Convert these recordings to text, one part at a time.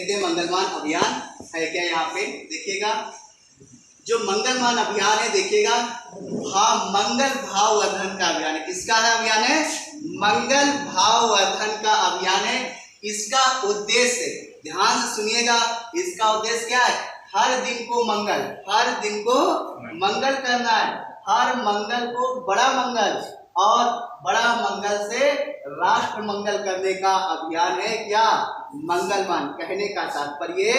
देखते हैं मंगलमान अभियान है क्या। यहाँ पे देखिएगा जो मंगलमान अभियान है, देखिएगा मंगल भाववर्धन का अभियान है। किसका है अभियान है? मंगल भाववर्धन का अभियान है। इसका उद्देश्य ध्यान से सुनिएगा, इसका उद्देश्य क्या है? हर दिन को मंगल करना है। हर मंगल को बड़ा मंगल और बड़ा मंगल से राष्ट्र मंगल करने का अभियान है क्या? मंगलमान। कहने का तात्पर्य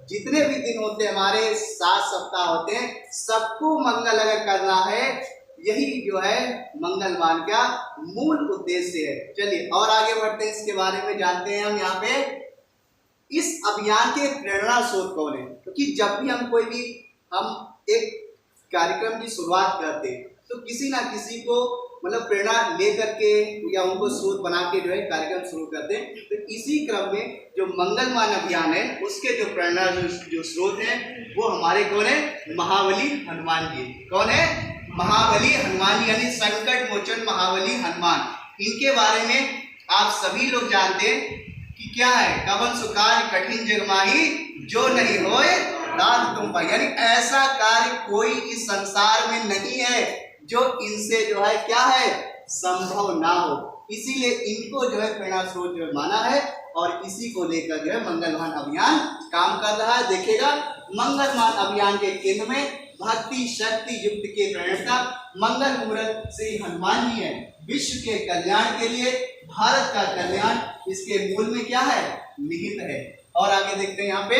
जितने भी दिन होते हैं हमारे 7 सप्ताह होते हैं, सबको मंगल अगर करना है, यही जो है मंगलमान का मूल उद्देश्य है। चलिए और आगे बढ़ते हैं, इसके बारे में जानते हैं हम। यहाँ पे इस अभियान के प्रेरणा स्रोत कौन है? क्योंकि जब भी हम एक कार्यक्रम की शुरुआत करते हैं तो किसी ना किसी को मतलब प्रेरणा लेकर के या उनको स्रोत बना के जो है कार्यक्रम शुरू करते हैं। तो इसी क्रम में जो मंगलमान अभियान है उसके जो प्रेरणा जो स्रोत हैं वो हमारे कौन है? महाबली हनुमान जी। कौन है? महाबली हनुमान जी, यानी संकट मोचन महाबली हनुमान। इनके बारे में आप सभी लोग जानते हैं कि क्या है? कवन सो कार्य कठिन जग माही, जो नहीं होए दाद तुम पाई। यानी ऐसा कार्य कोई इस संसार में नहीं है जो इनसे जो है क्या है? संभव ना हो। इसीलिए इनको जो है प्रेरणा स्रोत जो माना है और इसी को लेकर जो है मंगलमान अभियान काम कर रहा है। देखिएगा मंगलमान अभियान के केंद्र में भक्ति शक्ति युक्त के प्रेरणा मंगल मूर्त श्री हनुमान जी है। विश्व के कल्याण के लिए भारत का कल्याण इसके मूल में क्या है? निहित है। और आगे देखते हैं यहाँ पे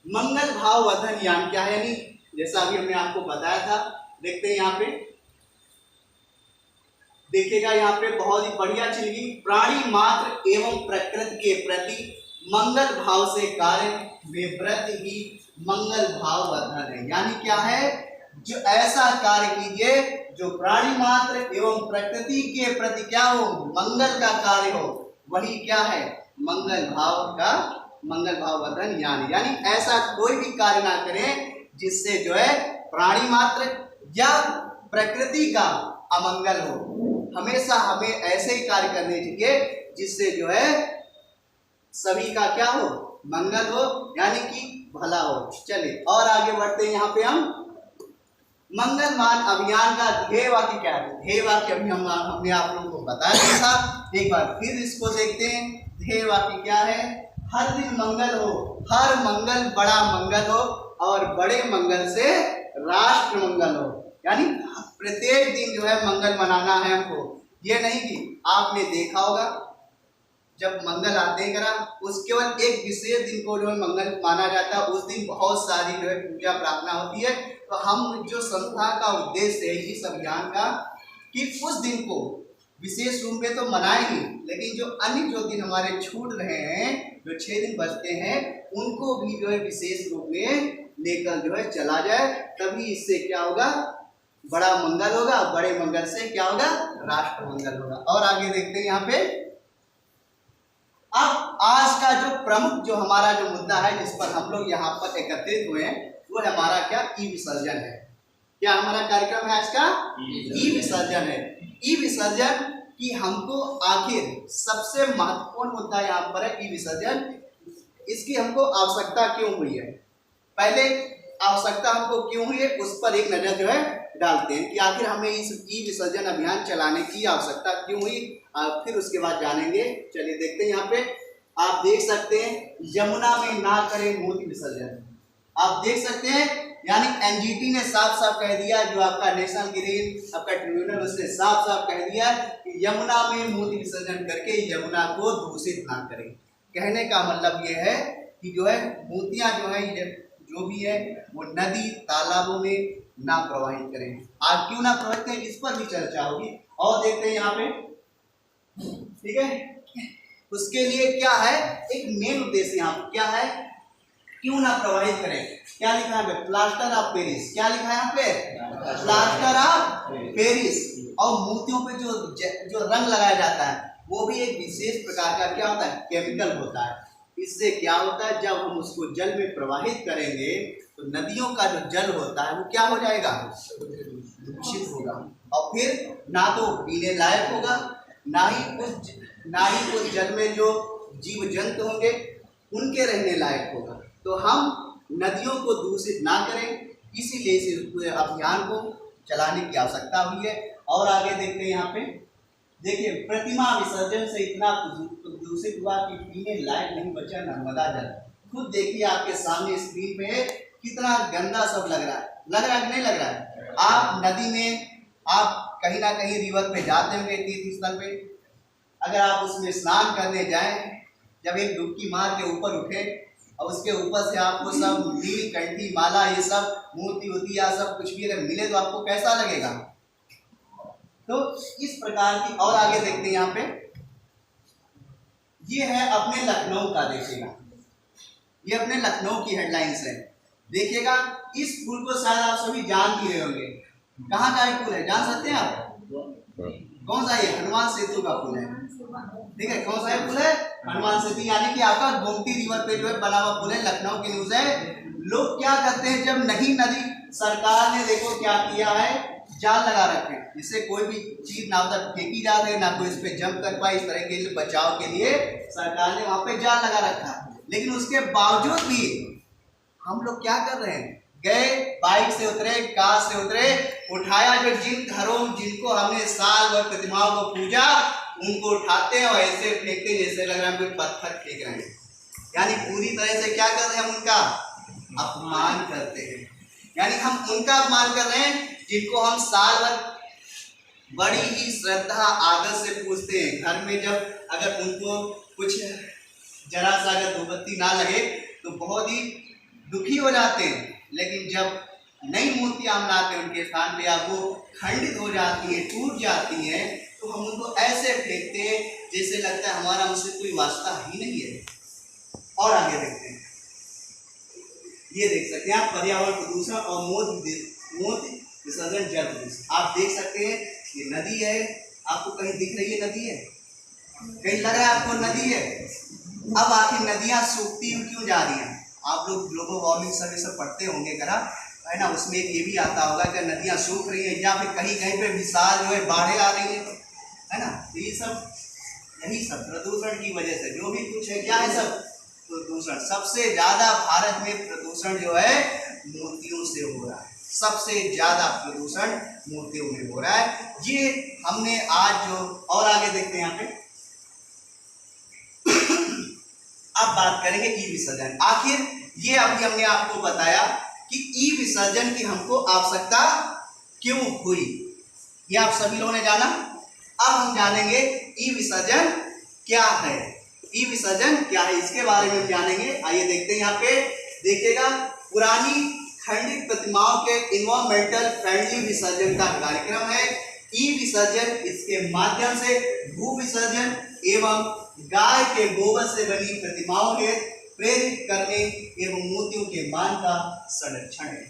मंगल भाववर्धन यान क्या है, यानी जैसा अभी हमने आपको बताया था। देखते हैं यहाँ पे, देखिएगा यहाँ पे बहुत ही बढ़िया चीज, प्राणी मात्र एवं प्रकृति के प्रति मंगल भाव से कार्य विव्रत ही मंगल भाववर्धन है। यानी क्या है? जो ऐसा कार्य कीजिए जो प्राणी मात्र एवं प्रकृति के प्रति क्या हो? मंगल का कार्य हो, वही क्या है? मंगल भाववर्धन यानी ऐसा कोई भी कार्य ना करें जिससे जो है प्राणी मात्र या प्रकृति का अमंगल हो। हमेशा हमें ऐसे ही कार्य करने चाहिए जिससे जो है सभी का क्या हो? मंगल हो, यानी कि भला हो। चलिए और आगे बढ़ते हैं। यहाँ पे हम मंगलमान अभियान का ध्येय वाक्य क्या है? ध्येय वाक्य अभी हमने आप लोगों को बताया था, एक बार फिर इसको देखते हैं। ध्येय वाक्य क्या है? हर दिन मंगल हो, हर मंगल बड़ा मंगल हो और बड़े मंगल से राष्ट्र मंगल हो। यानी प्रत्येक दिन जो है मंगल मनाना है हमको। ये नहीं कि आपने देखा होगा जब मंगल आते हैं करा, उस केवल एक विशेष दिन को जो है मंगल माना जाता है। उस दिन बहुत सारी जो है पूजा प्रार्थना होती है। तो हम जो संस्था का उद्देश्य है इस अभियान का कि उस दिन को विशेष रूप में तो मनाए ही, लेकिन जो अन्य जो दिन हमारे छूट रहे हैं, जो 6 दिन बचते हैं, उनको भी जो है विशेष रूप में लेकर जो है चला जाए। तभी इससे क्या होगा? बड़ा मंगल होगा। बड़े मंगल से क्या होगा? राष्ट्र मंगल होगा। और आगे देखते हैं यहाँ पे। अब आज का जो प्रमुख जो हमारा जो मुद्दा है जिस पर हम लोग यहाँ पर एकत्रित हुए हैं वो है हमारा क्या? ई विसर्जन है। क्या हमारा कार्यक्रम है आज का? ई विसर्जन है। ई विसर्जन की हमको आखिर सबसे महत्वपूर्ण मुद्दा यहाँ पर है ई विसर्जन। इसकी हमको आवश्यकता क्यों हुई है? पहले आवश्यकता हमको क्यों हुई है उस पर एक नजर जो है डालते हैं कि आखिर हमें इस ई विसर्जन अभियान चलाने की आवश्यकता क्यों हुई, फिर उसके बाद जानेंगे। चलिए देखते हैं। यहाँ पे आप देख सकते हैं यमुना में ना करें मूर्ति विसर्जन। आप देख सकते हैं, यानी एनजीटी ने साफ साफ कह दिया, जो आपका नेशनल ग्रीन आपका ट्रिब्यूनल उसने साफ साफ कह दिया कि यमुना में मूर्ति विसर्जन करके यमुना को दूषित ना करें। कहने का मतलब ये है कि जो है मूर्तियां जो है जो भी है वो नदी तालाबों में ना प्रवाहित करें। आज क्यों ना प्रवाहित करें इस पर भी चर्चा होगी। और देखते हैं यहाँ पे, ठीक है, उसके लिए क्या है? एक मेन उद्देश्य यहाँ पे क्या है? क्यों ना प्रवाहित करें। क्या लिखा है? Plaster of Paris. क्या लिखा है यहाँ पे? Plaster of Paris. और मूर्तियों पे जो रंग लगाया जाता है वो भी एक विशेष प्रकार का क्या होता है? केमिकल होता है। इससे क्या होता है? जब हम उसको जल में प्रवाहित करेंगे तो नदियों का जो जल होता है वो क्या हो जाएगा? दूषित होगा। और फिर ना तो पीने लायक होगा, ना ही उस जल में जो जीव जंतु होंगे उनके रहने लायक होगा। तो हम नदियों को दूषित ना करें, इसीलिए इस पूरे अभियान को चलाने की आवश्यकता हुई है। और आगे देखते हैं यहाँ पे, देखिए प्रतिमा विसर्जन से इतना दूषित हुआ कि पीने लायक नहीं बचा नर्मदा जल। खुद देखिए आपके सामने स्क्रीन पे कितना गंदा सब लग रहा है, कि नहीं लग रहा है? आप नदी में, आप कहीं ना कहीं रिवर पे जाते होंगे, तीर्थ स्थल पे, अगर आप उसमें स्नान करने जाएं, जब एक डुबकी मार के ऊपर उठे और उसके ऊपर से आपको सब नील कंठी माला ये सब मूर्ति होती या सब कुछ भी अगर मिले तो आपको कैसा लगेगा? तो इस प्रकार की। और आगे देखते हैं यहाँ पे, ये है अपने लखनऊ का, देखिएगा ये अपने लखनऊ की हेडलाइंस है। देखिएगा इस पुल को शायद आप सभी जान भी रहे होंगे। कहाँ का पुल है, जान सकते हैं आप? कौन सा? ये हनुमान सेतु का पुल है। ठीक है, कौन सा पुल है? हनुमान सेतु, यानी कि आपका गोमती रिवर पे जो है बना हुआ पुल है। लखनऊ की न्यूज है। लोग क्या करते हैं, जब नहीं नदी, सरकार ने देखो क्या किया है, जाल लगा रखे हैं, जिससे कोई भी चीज ना उधर फेंकी जा रही है, ना कोई इस पे जंप कर पाए। इस तरह के बचाव के लिए सरकार ने वहां पे जाल लगा रखा है। लेकिन उसके बावजूद भी हम लोग क्या कर रहे हैं, गए बाइक से उतरे, कार से उतरे, उठाया जो जिन घरों जिनको हमने साल भर प्रतिमाओं को पूजा, उनको उठाते हैं और ऐसे फेंकते जैसे लग रहा है कोई पत्थर फेंक रहे हैं। यानी पूरी तरह से क्या कर रहे हैं, हम उनका अपमान करते हैं। यानी हम उनका अपमान कर रहे हैं जिनको हम साल भर बड़ी ही श्रद्धा आदर से पूजते हैं। घर में जब अगर उनको कुछ जरा सा अगर धूपबत्ती ना लगे तो बहुत ही दुखी हो जाते हैं। लेकिन जब नई मूर्तियां हम लाते हैं उनके स्थान पे, आप वो खंडित हो जाती है, टूट जाती हैं, तो हम उनको ऐसे फेंकते हैं जैसे लगता है हमारा उनसे कोई वास्ता ही नहीं है। और आगे देखते हैं, ये देख सकते हैं आप, पर्यावरण प्रदूषण और मूर्ति विसर्जन जल प्रदूषण। आप देख सकते हैं ये नदी है, आपको कहीं दिख रही है नदी है? कहीं लग रहा है आपको नदी है? अब आखिर नदियां सूखती क्यों जा रही हैं? आप लोग ग्लोबल वार्मिंग सब पढ़ते होंगे करा, है ना? उसमें ये भी आता होगा कि नदियां सूख रही हैं या फिर कहीं कहीं पे विशाल जो है बाढ़ें आ रही है ना? तो ये सब यही सब प्रदूषण की वजह से जो भी कुछ है, क्या है सब प्रदूषण। सबसे ज्यादा भारत में प्रदूषण जो है मूर्तियों से हो रहा है, सबसे ज्यादा प्रदूषण मूर्तियों में हो रहा है। ये हमने आज जो, और आगे देखते हैं यहाँ पे, अब बात करेंगे ई विसर्जन। आखिर ये अभी हमने आपको बताया कि ई विसर्जन की हमको आवश्यकता क्यों हुई, ये आप सभी लोगों ने जाना। अब हम जानेंगे ई विसर्जन क्या है। ई विसर्जन क्या है इसके बारे में जानेंगे। आइए देखते हैं यहाँ पे, देखिएगा पुरानी खंडित प्रतिमाओं के इन्वायरमेंटल फ्रेंडली विसर्जन का कार्यक्रम है ई विसर्जन। इसके माध्यम से भू विसर्जन एवं गाय के गोबर से बनी प्रतिमाओं के प्रेरित करने एवं मूर्तियों के मान का संरक्षण है।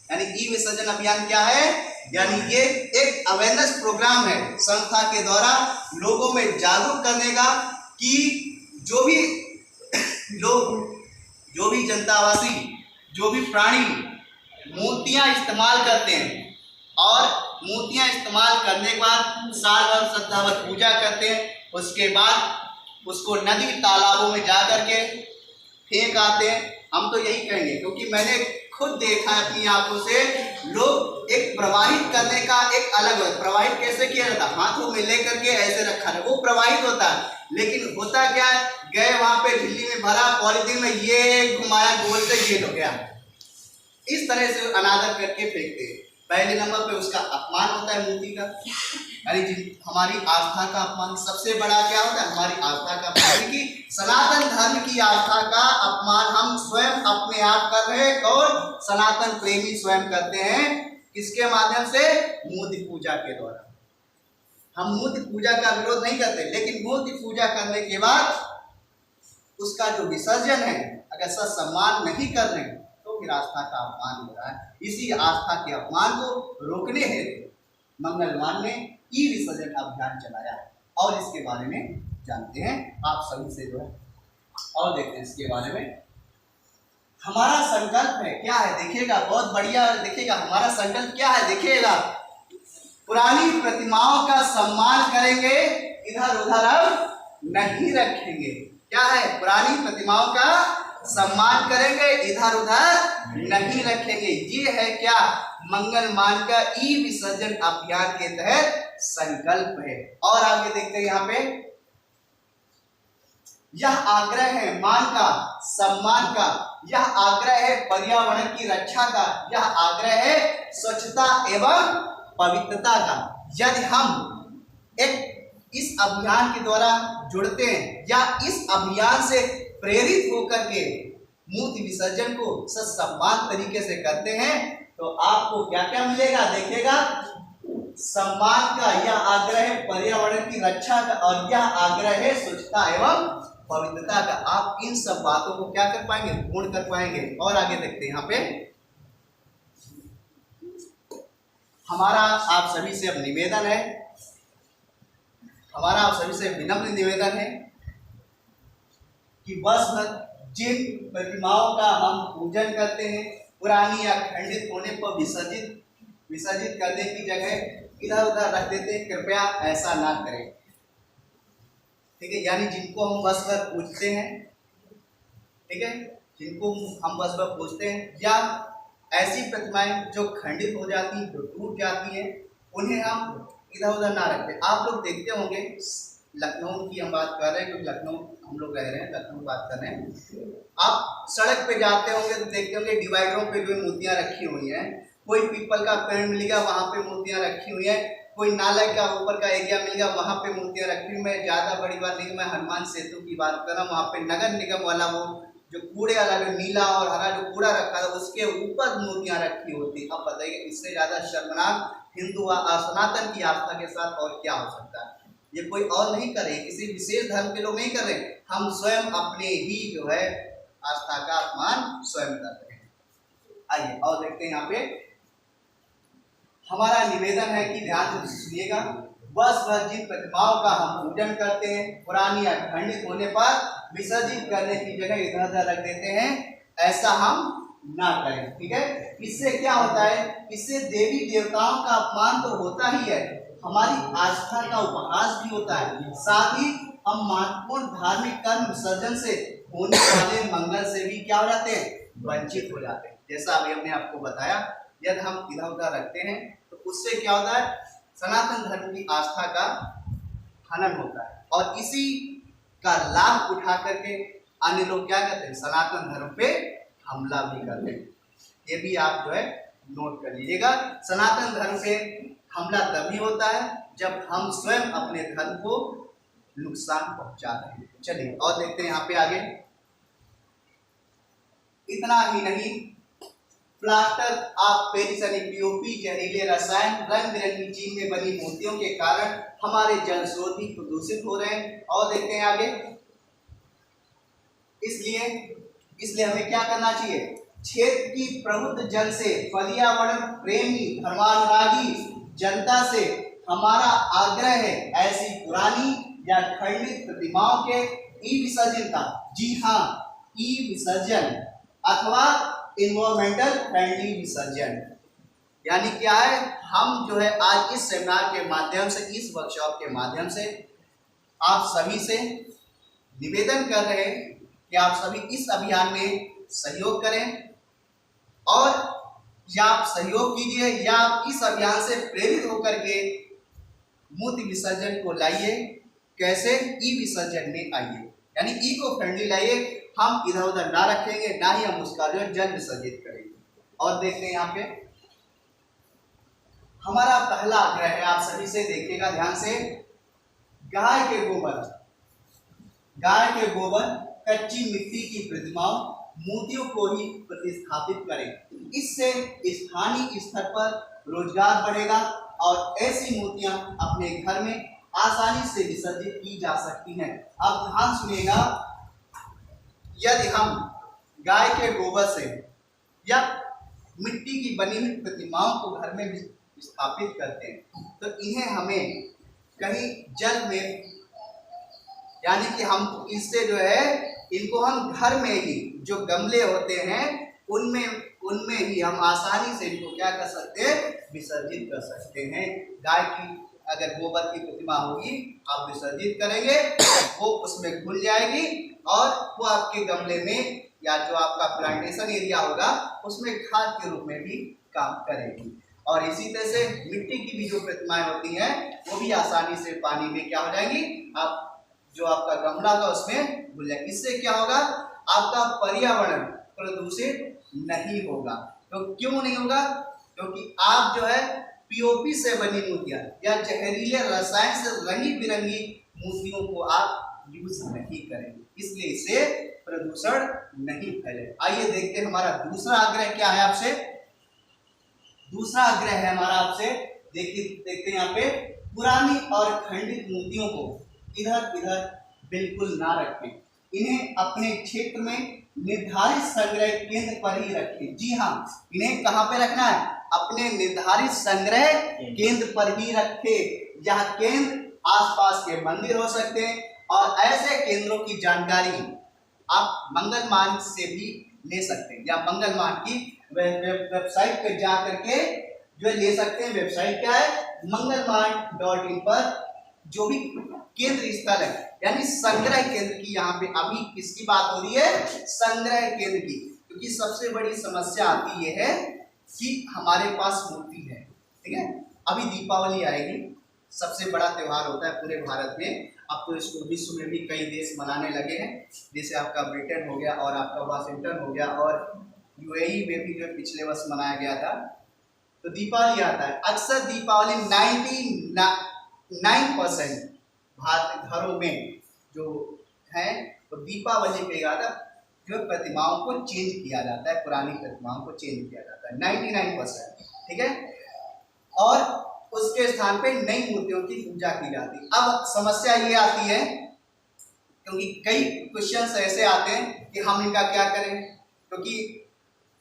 यानी ई विसर्जन अभियान क्या है, यानी ये एक अवेयरनेस प्रोग्राम है संस्था के द्वारा लोगों में जागरूक करने का कि जो भी लोग, जो भी जनतावासी, जो भी प्राणी मूर्तियां इस्तेमाल करते हैं और मूर्तियां इस्तेमाल करने के बाद साल भर श्रद्धावत पूजा करते हैं, उसके बाद उसको नदी तालाबों में जा करके फेंक आते हैं। हम तो यही कहेंगे, क्योंकि मैंने खुद देखा है अपनी आंखों से, लोग एक प्रवाहित करने का एक अलग है। प्रवाहित कैसे किया जाता है, हाथों में लेकर के ऐसे रखा है, वो प्रवाहित होता है। लेकिन होता क्या है, गए वहां पे झिल्ली में भरा, पॉलीथीन में ये घुमाया, गोल से ये हो गया, इस तरह से अनादर करके फेंकते हैं। पहले नंबर पे उसका अपमान होता है मूर्ति का, यानी हमारी आस्था का अपमान। सबसे बड़ा क्या होता है, हमारी आस्था का अपमान, कि सनातन धर्म की आस्था का अपमान हम स्वयं अपने आप कर रहे हैं। और सनातन प्रेमी स्वयं करते हैं, किसके माध्यम से, मूर्ति पूजा के द्वारा। हम मूर्ति पूजा का विरोध नहीं करते, लेकिन मूर्ति पूजा करने के बाद उसका जो विसर्जन है, अगर सत सम्मान नहीं कर रहे तो फिर आस्था का अपमान हो रहा है। इसी आस्था के अपमान को रोकने हेतु मंगलवान ने ई विसर्जन अभियान चलाया है, और इसके बारे में जानते हैं आप सभी से जो है, और देखते हैं इसके बारे में। हमारा संकल्प है क्या है, देखिएगा, बहुत बढ़िया, देखिएगा हमारा संकल्प क्या है, देखिएगा, पुरानी प्रतिमाओं का सम्मान करेंगे, इधर उधर अब नहीं रखेंगे। क्या है, पुरानी प्रतिमाओं का सम्मान करेंगे, इधर उधर नहीं रखेंगे। ये है क्या, मंगलमान का ई विसर्जन अभियान के तहत संकल्प है। और आगे देखते हैं यहाँ पे, यह आग्रह है मान का, सम्मान का, यह आग्रह है पर्यावरण की रक्षा का, यह आग्रह है स्वच्छता एवं पवित्रता का। यदि हम इस अभियान के द्वारा जुड़ते हैं या इस अभियान से प्रेरित होकर के मूर्ति विसर्जन को सम्मान तरीके से करते हैं तो आपको क्या क्या मिलेगा, देखिएगा, सम्मान का, यह आग्रह है पर्यावरण की रक्षा का, और यह आग्रह है स्वच्छता एवं पवित्रता का। आप इन सब बातों को क्या कर पाएंगे, पूर्ण कर पाएंगे। और आगे देखते हैं यहाँ पे, हमारा आप सभी से अब निवेदन है, हमारा आप सभी से विनम्र निवेदन है कि बस जिन प्रतिमाओं का हम पूजन करते हैं, पुरानी या खंडित होने पर विसर्जित करने की जगह इधर उधर रख देते हैं, कृपया ऐसा ना करें। ठीक है, यानी जिनको हम बस पर पूजते हैं, ठीक है, जिनको हम बस पर पूजते हैं, या ऐसी प्रतिमाएं जो खंडित हो जाती हैं, जो टूट जाती हैं, उन्हें हम इधर उधर ना रखें। आप लोग देखते होंगे, लखनऊ की हम बात कर रहे हैं क्योंकि लखनऊ हम लोग रह रहे हैं, लखनऊ बात कर रहे हैं। आप सड़क पे जाते होंगे तो देखते होंगे डिवाइडरों पे जो मूर्तियां रखी हुई हैं, कोई पीपल का पेड़ मिलेगा वहाँ पे मूर्तियां रखी हुई हैं, कोई नाले का ऊपर का एरिया मिलेगा वहाँ पे मूर्तियां रखी हुई। मैं ज़्यादा बड़ी बात नहीं, मैं हनुमान सेतु की बात कर रहा हूँ, वहाँ पे नगर निगम वाला वो जो कूड़े वाला जो नीला और हरा जो कूड़ा रखा था उसके ऊपर मूर्तियां रखी होती। अब बताइए इससे ज़्यादा शर्मनाक हिंदू सनातन की आस्था के साथ और क्या हो सकता है। ये कोई और नहीं करे, किसी विशेष धर्म के लोग नहीं कर रहे, हम स्वयं अपने ही जो है आस्था का अपमान स्वयं कर रहे हैं। आइए और देखते हैं यहाँ पे, हमारा निवेदन है कि ध्यान से सुनिएगा, बस जिन प्रतिमाओं का हम पूजन करते हैं, पुरानी या खंडित होने पर विसर्जित करने की जगह इधर उधर रख देते हैं, ऐसा हम ना करें। ठीक है, इससे क्या होता है, इससे देवी देवताओं का अपमान तो होता ही है, हमारी आस्था का उपहास भी होता है, साथ ही हम महत्वपूर्ण धार्मिक कर्म विसर्जन से होने वाले मंगल से भी क्या हो जाते हैं, वंचित हो जाते हैं। जैसा अभी हमने आपको बताया, यदि हम इधर उधर रखते हैं तो उससे क्या होता है, सनातन धर्म की आस्था का हनन होता है, और इसी का लाभ उठा करके अन्य लोग क्या करते हैं, सनातन धर्म पे हमला भी करते हैं। ये भी आप जो है नोट कर लीजिएगा, सनातन धर्म पे हमला तभी होता है जब हम स्वयं अपने धर्म को नुकसान पहुंचा रहे हैं। चलिए और देखते हैं यहाँ पे आगे, इतना ही नहीं, प्लास्टर ऑफ पेरिस यानी पीओपी, जहरीले रसायन, रंग बिरंगी चीन में बनी मूर्तियों के कारण हमारे जल स्रोत भी प्रदूषित हो रहे हैं। और देखते हैं आगे, इसलिए हमें क्या करना चाहिए, क्षेत्र की प्रबुद्ध जन से, पर्यावरण प्रेमी धर्मानुरागी जनता से हमारा आग्रह है, ऐसी पुरानी या खंडित प्रतिमाओं के ई विसर्जन का, जी हाँ, ई विसर्जन अथवा इन्वायरमेंटल फ्रेंडली विसर्जन। यानी क्या है, हम जो है आज इस सेमिनार के माध्यम से, इस वर्कशॉप के माध्यम से आप सभी से निवेदन कर रहे हैं कि आप सभी इस अभियान में सहयोग करें, और या आप सहयोग कीजिए या आप इस अभियान से प्रेरित होकर के मूर्ति विसर्जन को लाइए। कैसे, ई विसर्जन में आइए, यानी इको फ्रेंडली लाइए, हम इधर उधर ना रखेंगे, ना ही हम उसका जो जल विसर्जित करेंगे। और देखते हैं यहाँ पे, हमारा पहला आग्रह है, आप सभी से देखिएगा ध्यान से, गाय के गोबर, कच्ची मिट्टी की प्रतिमाओं, मूर्तियों को ही प्रतिस्थापित करें। इससे स्थानीय स्तर पर रोजगार बढ़ेगा और ऐसी मूर्तियां अपने घर में आसानी से विसर्जित की जा सकती हैं। अब ध्यान सुनिएगा, यदि हम गाय के गोबर से या मिट्टी की बनी हुई प्रतिमाओं को घर में स्थापित करते हैं तो इन्हें हमें कहीं जल में, यानी कि हम इससे जो है इनको हम घर में ही जो गमले होते हैं उनमें ही हम आसानी से इनको क्या कर सकते हैं, विसर्जित कर सकते हैं। गाय की अगर गोबर की प्रतिमा होगी, आप विसर्जित करेंगे, वो उसमें घुल जाएगी और वो आपके गमले में या जो आपका प्लांटेशन एरिया होगा उसमें खाद के रूप में भी काम करेगी। और इसी तरह से मिट्टी की भी जो प्रतिमाएं होती हैं वो भी आसानी से पानी में क्या हो जाएंगी, आप जो आपका गमला होगा उसमें घुल जाएगी। इससे क्या होगा, आपका पर्यावरण प्रदूषित नहीं होगा। तो क्यों नहीं होगा, क्योंकि आप जो है पीओपी से बनी मूर्तियां या जहरीले रसायन से रंगी बिरंगी मूर्तियों को आप यूज नहीं करेंगे, इसलिए इससे प्रदूषण नहीं फैले। आइए देखते हैं हमारा दूसरा आग्रह क्या है आपसे। दूसरा आग्रह है हमारा आपसे, देखते हैं यहाँ पे, पुरानी और खंडित मूर्तियों को इधर इधर बिल्कुल ना रखें, इन्हें अपने क्षेत्र में निर्धारित संग्रह केंद्र पर ही रखें। जी हाँ, इन्हें कहाँ पे रखना है, अपने निर्धारित संग्रह केंद्र पर ही रखें। यह केंद्र आसपास के मंदिर हो सकते हैं और ऐसे केंद्रों की जानकारी आप मंगलमान से भी ले सकते हैं या मंगलमान की वेबसाइट पे जा करके जो ले सकते हैं। वेबसाइट क्या है, mangalman.in पर जो भी केंद्र स्थल है यानी संग्रह केंद्र की, यहाँ पे अभी किसकी बात हो रही है, संग्रह केंद्र की। क्योंकि सबसे बड़ी समस्या आती ये है कि हमारे पास मूर्ति है, ठीक है, अभी दीपावली आएगी, सबसे बड़ा त्योहार होता है पूरे भारत में। अब तो इसको विश्व में भी कई देश मनाने लगे हैं, जैसे आपका ब्रिटेन हो गया और आपका वाशिंगटन हो गया और यूएई में भी जो पिछले वर्ष मनाया गया था। तो दीपावली आता है, अक्सर दीपावली 99% भारत घरों में जो है तो दीपावली पे आता जो प्रतिमाओं को चेंज किया जाता है, पुरानी प्रतिमाओं को चेंज किया जाता है 99%, ठीक है, और उसके स्थान पे नई मूर्तियों की पूजा की जाती है। अब समस्या ये आती है क्योंकि कई क्वेश्चंस ऐसे आते हैं कि हम इनका क्या करें, क्योंकि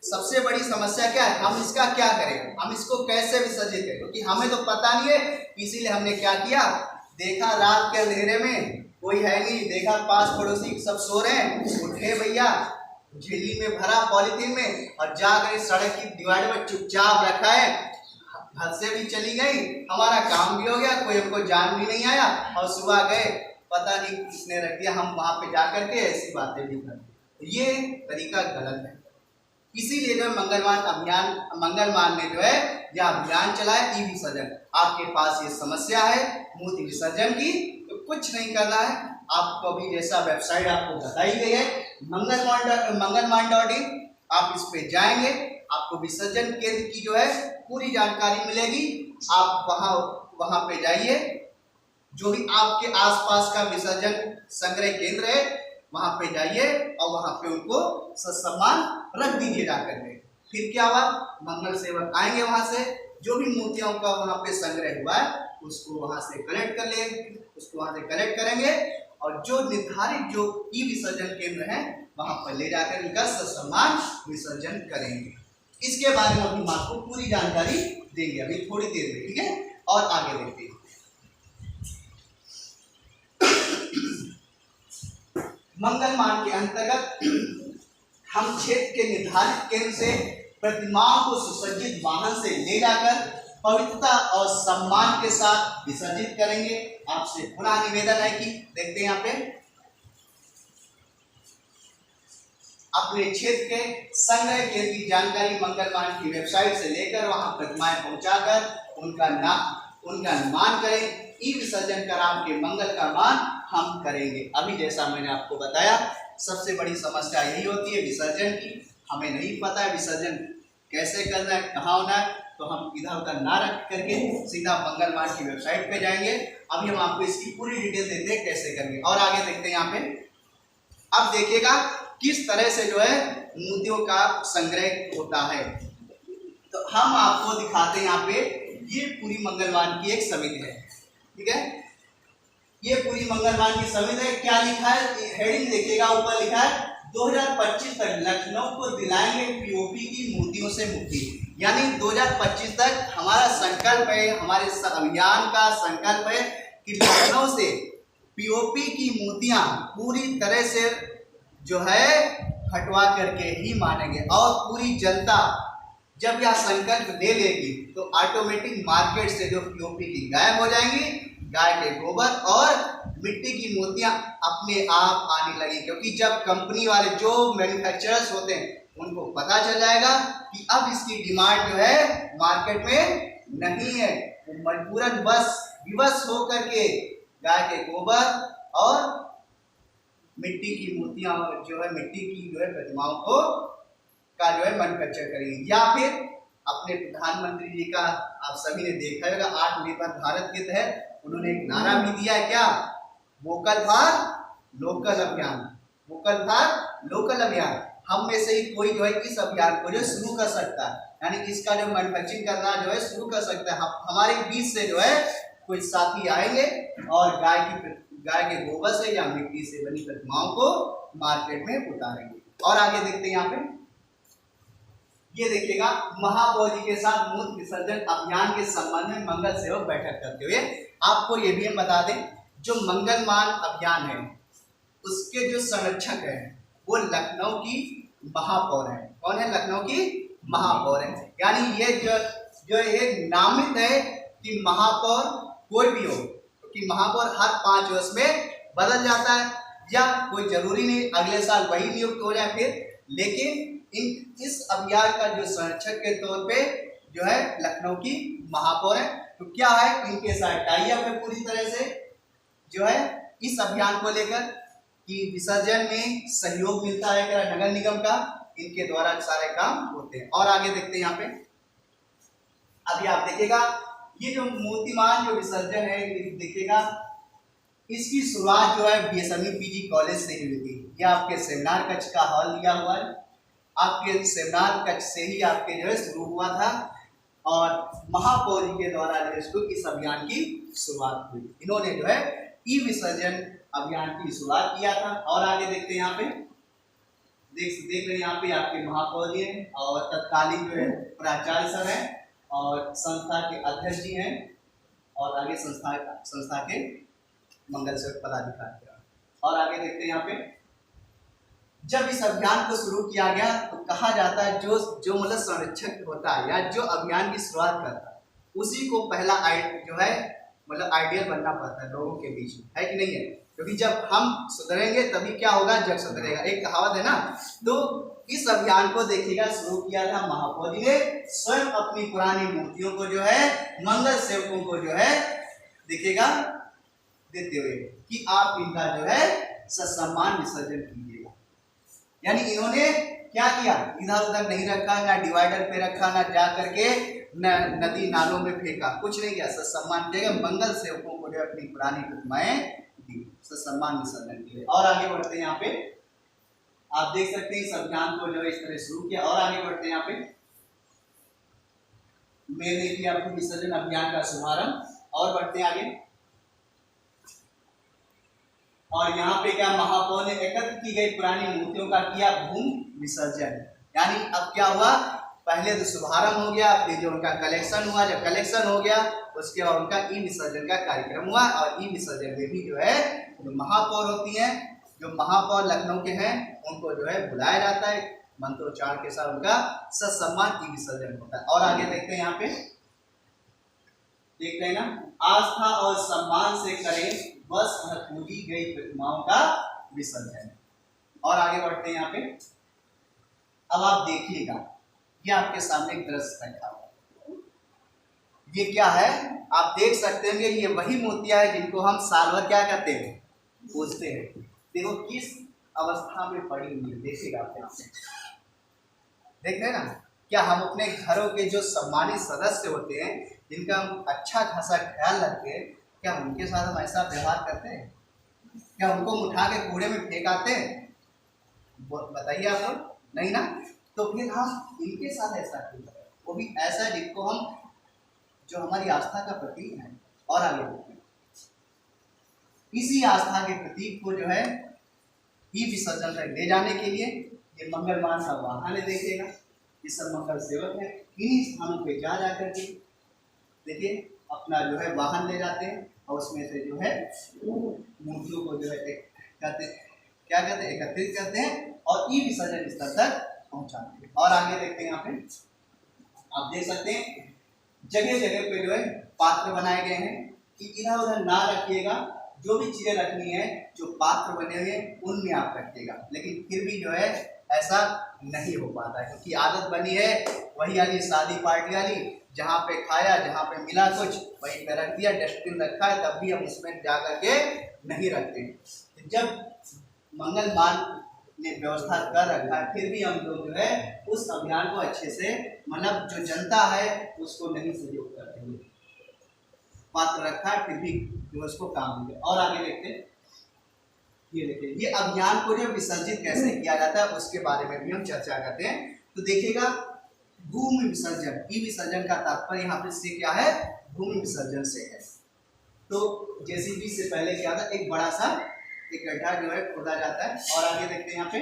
सबसे बड़ी समस्या क्या है, हम इसका क्या करें, हम इसको कैसे विसर्जित करें, क्योंकि हमें तो पता नहीं है। इसीलिए हमने क्या किया, देखा रात के अंधेरे में कोई है नहीं, देखा पास पड़ोसी सब सो रहे हैं, उठे भैया झिल्ली में भरा पॉलीथीन में और जाकर सड़क की डिवाइडर पर चुपचाप रखा है, घर से भी चली गई, हमारा काम भी हो गया, कोई हमको जान भी नहीं आया और सुबह गए पता नहीं किसने रख दिया, हम वहां पे जाकर के ऐसी बातें भी करते। ये तरीका गलत है। इसीलिए जो मंगलमान ने जो है यह अभियान चलाया ई विसर्जन। आपके पास ये समस्या है मूर्ति विसर्जन की, तो कुछ नहीं करना है, आपको अभी जैसा वेबसाइट आपको बताई गई है mangalman.in, आप इस पे जाएंगे, आपको विसर्जन केंद्र की जो है पूरी जानकारी मिलेगी। आप वहां पे जाइए, जो भी आपके आसपास का विसर्जन संग्रह केंद्र है वहां पे जाइए और वहां पे उनको सम्मान रख दीजिए जाकर के। फिर क्या हुआ, मंगल सेवक आएंगे, वहां से जो भी मूर्तियों का वहां पे संग्रह हुआ है उसको वहां से कलेक्ट कर लेंगे, उसको वहां से कलेक्ट करेंगे और जो निर्धारित जो ई विसर्जन केंद्र है वहां पर ले जाकर इनका सम्मान विसर्जन करेंगे। इसके बारे में अभी आपको पूरी जानकारी देंगे अभी थोड़ी देर में, ठीक है, और आगे देखते हैं। मंगलमान के अंतर्गत हम क्षेत्र के निर्धारित केंद्र से प्रतिमाओं को सुसज्जित वाहन से ले जाकर पवित्रता और सम्मान के साथ विसर्जित करेंगे। आपसे पुनः निवेदन है कि देखते हैं यहाँ पे, अपने क्षेत्र के संग्रह केंद्र की जानकारी मंगलमान की वेबसाइट से लेकर वहां प्रतिमाएं पहुंचाकर उनका अनुमान करें। ई विसर्जन कराम के मंगल का मान हम करेंगे। अभी जैसा मैंने आपको बताया, सबसे बड़ी समस्या यही होती है विसर्जन की, हमें नहीं पता है विसर्जन कैसे करना है, कहाँ होना है, तो हम इधर उधर ना रख करके सीधा मंगलमान की वेबसाइट पे जाएंगे। अभी हम आपको इसकी पूरी डिटेल देते हैं कैसे करेंगे और आगे देखते हैं यहाँ पे। अब देखिएगा किस तरह से जो है मूर्तियों का संग्रह होता है, तो हम आपको दिखाते हैं यहाँ पे। ये पूरी मंगलमान की एक समिति है, ठीक है, ये पूरी मंगलमान की समिति है। क्या लिखा है, हेडिंग देखिएगा, ऊपर लिखा है 2025 तक लखनऊ को दिलाएंगे पीओपी की मूर्तियों से मुक्ति। यानी 2025 तक हमारा संकल्प है, हमारे अभियान का संकल्प है कि लखनऊ से पीओपी की मूर्तियां पूरी तरह से जो है हटवा करके ही मानेंगे और पूरी जनता जब यह संकल्प ले लेगी तो ऑटोमेटिक मार्केट से जो पीओपी की गायब हो जाएंगी, गाय के गोबर और मिट्टी की मूर्तियां अपने आप आने लगी, क्योंकि जब कंपनी वाले जो मैन्युफैक्चरर्स होते हैं उनको पता चल जाएगा कि अब इसकी डिमांड जो है मार्केट में नहीं है, तो मजबूरन बस विवश होकर के गाय के गोबर और मिट्टी की मूर्तियां जो है, मिट्टी की जो है प्रतिमाओं को का जो है मैन्युफैक्चर करेंगे। या फिर अपने प्रधानमंत्री जी का आप सभी ने देखा होगा, आत्मनिर्भर भारत के तहत उन्होंने एक नारा भी दिया है, क्या? वोकल फॉर लोकल अभियान। वोकल फॉर लोकल अभियान। हम में से ही कोई जो है इस अभियान को जो शुरू कर सकता है, यानी इसका जो मैन्युफैक्चरिंग करना जो है शुरू कर सकता है। हमारे बीच से जो है कोई साथी आएंगे और गाय के गोबर से या मिट्टी से बनी प्रतिमाओं को मार्केट में उतारेंगे। और आगे देखते हैं, यहाँ पे ये देखिएगा, महापौर जी के साथ मूत्र विसर्जन अभियान के संबंध में मंगल सेवक बैठक करते हुए। आपको ये भी हम बता दें, जो मंगलमान अभियान है उसके जो संरक्षक है वो लखनऊ की महापौर है। कौन है? लखनऊ की महापौर है। यानी ये जो एक नामित है कि महापौर कोई भी हो, क्योंकि महापौर हर 5 वर्ष में बदल जाता है, या कोई जरूरी नहीं अगले साल वही नियुक्त हो जाए फिर, लेकिन इस अभियान का जो संरक्षक के तौर पे जो है लखनऊ की महापौर है। तो क्या है, इनके साथ टाई अप है पूरी तरह से जो है इस अभियान को लेकर कि विसर्जन में सहयोग मिलता है नगर निगम का, इनके द्वारा सारे काम होते हैं। और आगे देखते हैं, यहाँ पे अभी आप देखिएगा ये जो मूर्तिमान जो विसर्जन है, देखिएगा इसकी शुरुआत जो है बीएसएमई पीजी कॉलेज से ही हुई थी। यह आपके सेमिनार कक्ष का हॉल दिया हुआ है, आपके सेमिनार कक्ष से ही आपके जो है शुरू हुआ था, और महापौर जी के द्वारा जो इस अभियान की शुरुआत हुई। इन्होंने जो है ई विसर्जन अभियान की शुरुआत किया था। और आगे देखते हैं, यहाँ पे देख रहे हैं यहाँ पे आपके महापौर जी हैं और तत्कालीन जो है प्राचार्य सर हैं और संस्था के अध्यक्ष जी हैं, और आगे संस्था के मंगल सेवक पदाधिकारी। और आगे देखते हैं, यहाँ पे जब इस अभियान को शुरू किया गया तो कहा जाता है जो मतलब संरक्षक होता है या जो अभियान की शुरुआत करता है उसी को पहला जो है मतलब आइडियल बनना पड़ता है लोगों के बीच में, है कि नहीं है? क्योंकि जब हम सुधरेंगे तभी क्या होगा, जग सुधरेगा, एक कहावत है ना। तो इस अभियान को देखिएगा शुरू किया था महापौर जी ने स्वयं अपनी पुरानी मूर्तियों को जो है मंगल सेवकों को जो है देखिएगा देते हुए कि आप इनका जो है ससम्मान विसर्जन कीजिएगा। यानी इन्होंने क्या किया, इधर उधर नहीं रखा, ना डिवाइडर पे रखा, ना जा करके न नदी नालों में फेंका, कुछ नहीं किया, ससम्मान किया। मंगल सेवकों को जो अपनी पुरानी प्रतिमाएं दी ससम्मान विसर्जन के लिए। और आगे बढ़ते हैं, यहाँ पे आप देख सकते हैं इस अभियान को जो है इस तरह शुरू किया। और आगे बढ़ते हैं, यहाँ पे मैंने किया आपको विसर्जन अभियान का शुभारंभ। और बढ़ते हैं आगे, और यहाँ पे क्या महापौर ने एकत्र की गई पुरानी मूर्तियों का किया भूमि विसर्जन। यानी अब क्या हुआ, पहले तो शुभारंभ हो गया, फिर जो उनका कलेक्शन हुआ, जब कलेक्शन हो गया उसके बाद उनका ई विसर्जन का कार्यक्रम हुआ। और ई विसर्जन में भी जो है जो महापौर होती हैं, जो महापौर लखनऊ के हैं, उनको जो है बुलाया जाता है, मंत्रोच्चार के साथ उनका ससम्मान ई विसर्जन होता है। और आगे देखते हैं, यहाँ पे देख रहे हैं ना, आस्था और सम्मान से करें बस पूजी गई प्रतिमाओं का विसर्जन। और आगे बढ़ते हैं, यहाँ पे अब आप देखिएगा ये आपके सामने एक दृश्य रखा हुआ, ये क्या है आप देख सकते हैं, ये वही मूर्तियां हैं जिनको हम साल भर क्या करते हैं, पूजते हैं। देखो किस अवस्था में पड़ी हुई है, देखिएगा आप यहाँ से देख रहे हैं ना। क्या हम अपने घरों के जो सम्मानित सदस्य होते हैं, जिनका हम अच्छा खासा ख्याल रखते हैं, क्या उनके साथ हम ऐसा व्यवहार करते हैं? क्या उनको उठा के कूड़े में फेंक आते हैं? बताइए आप लोग, नहीं ना। तो फिर हम इनके साथ ऐसा क्यों करें, वो भी ऐसा जिनको हम जो हमारी आस्था का प्रतीक है। और आगे इसी आस्था के प्रतीक को जो है ई विसर्जन तक ले जाने के लिए ये मंगलमान का वाहन है, देखिएगा ये सब मंगल सेवक है, इन्हीं स्थानों पे जा करके देखिए अपना जो है वाहन ले जाते हैं और उसमें से जो है मूर्तियों को जो है एकत्रित करते हैं और ई विसर्जन स्थल तक पहुंचाते हैं। और आगे देखते हैं, यहाँ पे आप देख सकते हैं जगह जगह पे जो है पात्र बनाए गए हैं कि इधर उधर ना रखिएगा, जो भी चीजें रखनी है, जो पात्र बने हुए हैं उनमें आप रखिएगा, लेकिन फिर भी जो है ऐसा नहीं हो पाता है, क्योंकि आदत बनी है वही वाली शादी पार्टी वाली, जहाँ पे खाया, जहाँ पे मिला कुछ वहीं पे रख दिया, डस्टबिन रखा है तब भी हम उसमें जा करके नहीं रखते। जब मंगलमान ने व्यवस्था कर रखा है फिर भी हम लोग जो है उस अभियान को अच्छे से, मतलब जो जनता है उसको नहीं सहयोग करते हैं। पात्र रखा है फिर भी जो उसको काम मिले। और आगे देखते हैं, ये देखिए ये अभियान को जो विसर्जित कैसे किया जाता है उसके बारे में भी हम चर्चा करते हैं। तो देखिएगा भूमि विसर्जन, ई विसर्जन का तात्पर्य यहाँ पे से क्या है, भूमि विसर्जन से है। तो जेसीबी से पहले क्या था, एक बड़ा सा एक गड्ढा जो है खोदा जाता है, और आगे देखते हैं यहाँ पे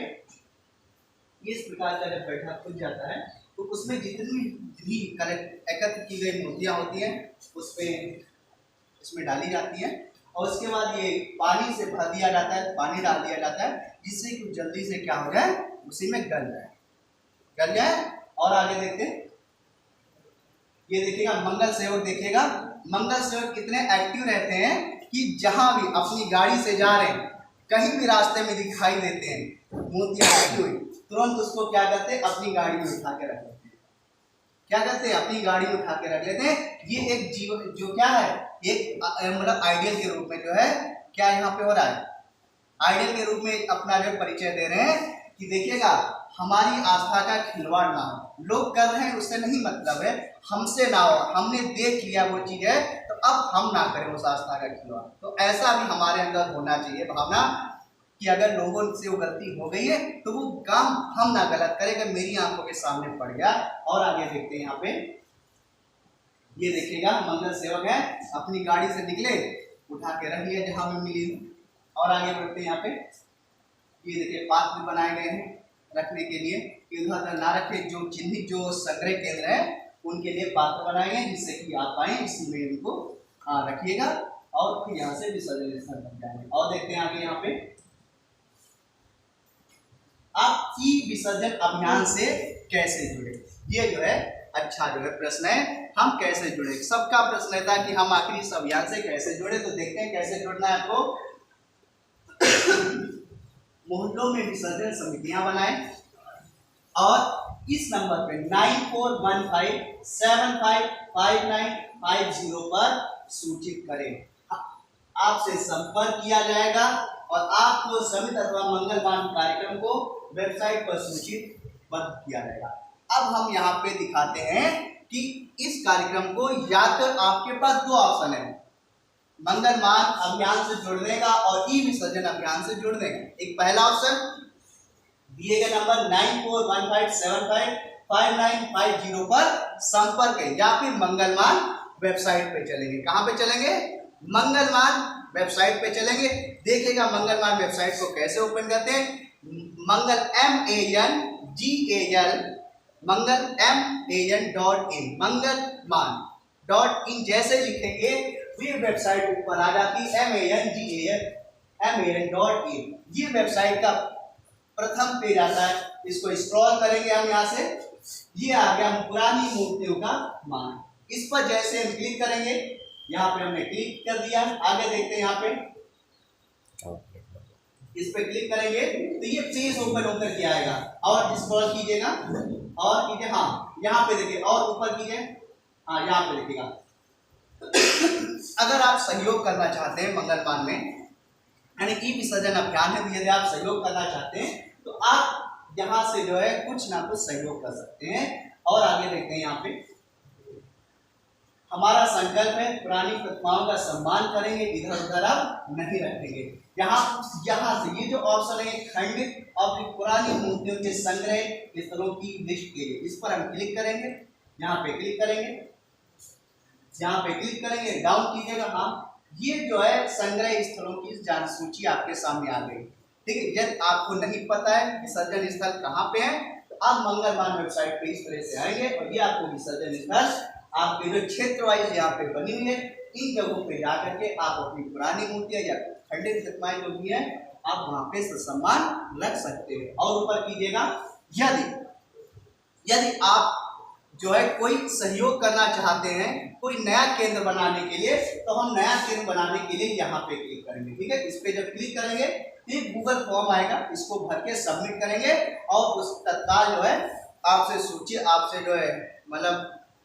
इस प्रकार का जब गड्ढा खुद जाता है तो उसमें जितनी भी एकत्र की गई मूर्तियां होती हैं उसमें डाली जाती है, और उसके बाद ये पानी से भर दिया जाता है, पानी डाल दिया जाता है जिससे कि जल्दी से क्या हो जाए, उसी में गल जाए। और आगे देखते हैं, ये देखिएगा मंगल सेवक, देखिएगा मंगल सेवक कितने एक्टिव रहते हैं कि जहां भी अपनी गाड़ी से जा रहे हैं, कहीं भी रास्ते में दिखाई देते हैं मूर्तियां रखी हुई, तुरंत उसको क्या करते हैं, अपनी गाड़ी में उठा के रख लेते हैं। क्या करते हैं, अपनी गाड़ी में उठा के रख लेते हैं। ये एक जीवन जो क्या है, एक मतलब आइडियल के रूप में जो है क्या यहाँ पे हो रहा है, आइडियल के रूप में अपना जो परिचय दे रहे हैं कि देखिएगा हमारी आस्था का खिलवाड़ ना हो, लोग कर रहे हैं उससे नहीं मतलब है, हमसे ना हो, हमने देख लिया वो चीज है तो अब हम ना करें उस आस्था का खिलवाड़। तो ऐसा भी हमारे अंदर होना चाहिए भावना कि अगर लोगों से वो गलती हो गई है तो वो काम हम ना गलत करें, अगर मेरी आंखों के सामने पड़ गया। और आगे देखते हैं यहाँ पे, ये देखिएगा मंगल सेवक है, अपनी गाड़ी से निकले, उठा के रख लिया जहां में मिली। और आगे बढ़ते हैं यहाँ पे, ये देखिए पात्र बनाए गए हैं रखने के लिए, इधर उधर ना रखे, जो चिन्हित जो संग्रह केंद्र है उनके लिए पात्र बनाए गए जिससे कि आप आए इसी में इनको रखिएगा और फिर यहाँ से विसर्जन स्थल बन जाएंगे। और देखते हैं आगे यहाँ पे, आप ई विसर्जन अभियान से कैसे जुड़े, ये जो है अच्छा जो है प्रश्न है, हम कैसे जुड़े, सबका प्रश्न रहता है कि हम आखिर इस अभियान से कैसे जुड़े। तो देखते हैं कैसे जुड़ना है आपको। मोहल्लों में विसर्जन समितियां बनाएं और इस नंबर पे 9415755950 पर सूचित करें। आपसे संपर्क किया जाएगा और आपको समित अथवा मंगलमान कार्यक्रम को वेबसाइट पर सूचित किया जाएगा। अब हम यहाँ पे दिखाते हैं कि इस कार्यक्रम को या तो आपके पास दो ऑप्शन है, मंगलमान अभियान से जुड़ने का और ई विसर्जन अभियान से जुड़ने का। एक पहला ऑप्शन दिए गए नंबर 9415755950 पर संपर्क है, या फिर मंगलमान वेबसाइट पे चलेंगे। कहां पे चलेंगे, मंगलमान वेबसाइट पे चलेंगे। देखिएगा मंगलमान वेबसाइट को कैसे ओपन करते हैं, मंगल MANGAL mangalan.in मंगलमान.in जैसे लिखेंगे ये वेबसाइट ऊपर आ जाती है MANGAL.in। ये वेबसाइट का प्रथम पेज आता है, इसको स्क्रॉल करेंगे हम यहाँ से, ये आ गया पुरानी मूर्तियों का मान। इस पर जैसे हम क्लिक करेंगे, यहाँ पे हमने क्लिक कर दिया, आगे देखते हैं यहाँ पे इस पे क्लिक करेंगे तो ये पेज ओपन होकर के आएगा और स्क्रॉल कीजिएगा और कीजिए, हाँ यहाँ पे देखिए और ऊपर कीजिए, हाँ यहाँ पे देखिएगा। अगर आप सहयोग करना चाहते हैं मंगलमान में, यानी ई विसर्जन अभियान है, यदि आप सहयोग करना चाहते हैं तो आप यहाँ से जो है कुछ ना कुछ सहयोग कर सकते हैं। और आगे देखते हैं यहाँ पे, हमारा संकल्प है पुरानी प्रतिमाओं का सम्मान करेंगे, इधर उधर आप नहीं रखेंगे। यहाँ से ये जो ऑप्शन है खंडित और पुरानी मूर्तियों के संग्रह स्थलों की लिस्ट के लिए, इस पर हम क्लिक करेंगे, यहाँ पे क्लिक करेंगे, यहाँ पे क्लिक करेंगे, डाउन कीजिएगा। हाँ ये जो है संग्रह स्थलों की जान सूची आपके सामने आ गई। ठीक है, यदि आपको नहीं पता है विसर्जन स्थल कहाँ पे है तो आप मंगलमान वेबसाइट पे इस तरह से आएंगे और ये आपको विसर्जन स्थल आपके जो क्षेत्र वाइज यहाँ पे बनी हुई है इन जगहों पे जा करके आप अपनी पुरानी मूर्तियां या खंडित प्रतिमाएं जो भी है आप वहां पे सम्मान रख सकते हैं। और ऊपर कीजिएगा, यदि आप जो है कोई सहयोग करना चाहते हैं, कोई नया केंद्र बनाने के लिए, तो हम नया केंद्र बनाने के लिए यहाँ पे क्लिक करेंगे। ठीक है, इस पे जब क्लिक करेंगे फिर गूगल फॉर्म आएगा, इसको भर के सबमिट करेंगे और उस तत्काल जो है आपसे सूची, आपसे जो है मतलब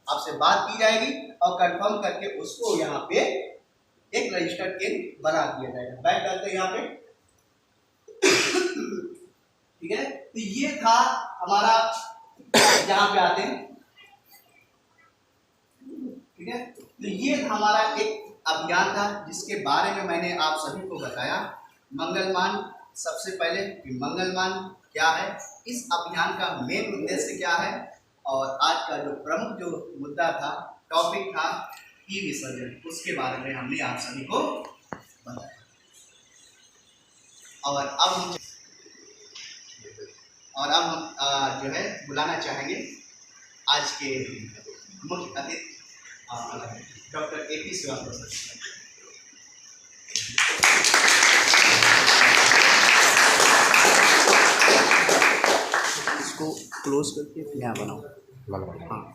आपसे बात की जाएगी और कंफर्म करके उसको यहाँ पे एक रजिस्टर्ड केंद्र बना दिया जाएगा। बैक करते हैं यहाँ पे। ठीक है, तो ये था हमारा, यहाँ पे आते हैं। ठीक है, तो ये हमारा एक अभियान था जिसके बारे में मैंने आप सभी को बताया। मंगलमान, सबसे पहले कि मंगलमान क्या है, इस अभियान का मेन उद्देश्य क्या है, और आज का जो प्रमुख जो मुद्दा था, टॉपिक था ई विसर्जन, उसके बारे में हमने आप सभी को बताया। और अब हम जो है बुलाना चाहेंगे आज के मुख्य अतिथि डॉक्टर AP श्रीवास्तव सर। इसको क्लोज करके यहाँ बनाओ। हाँ।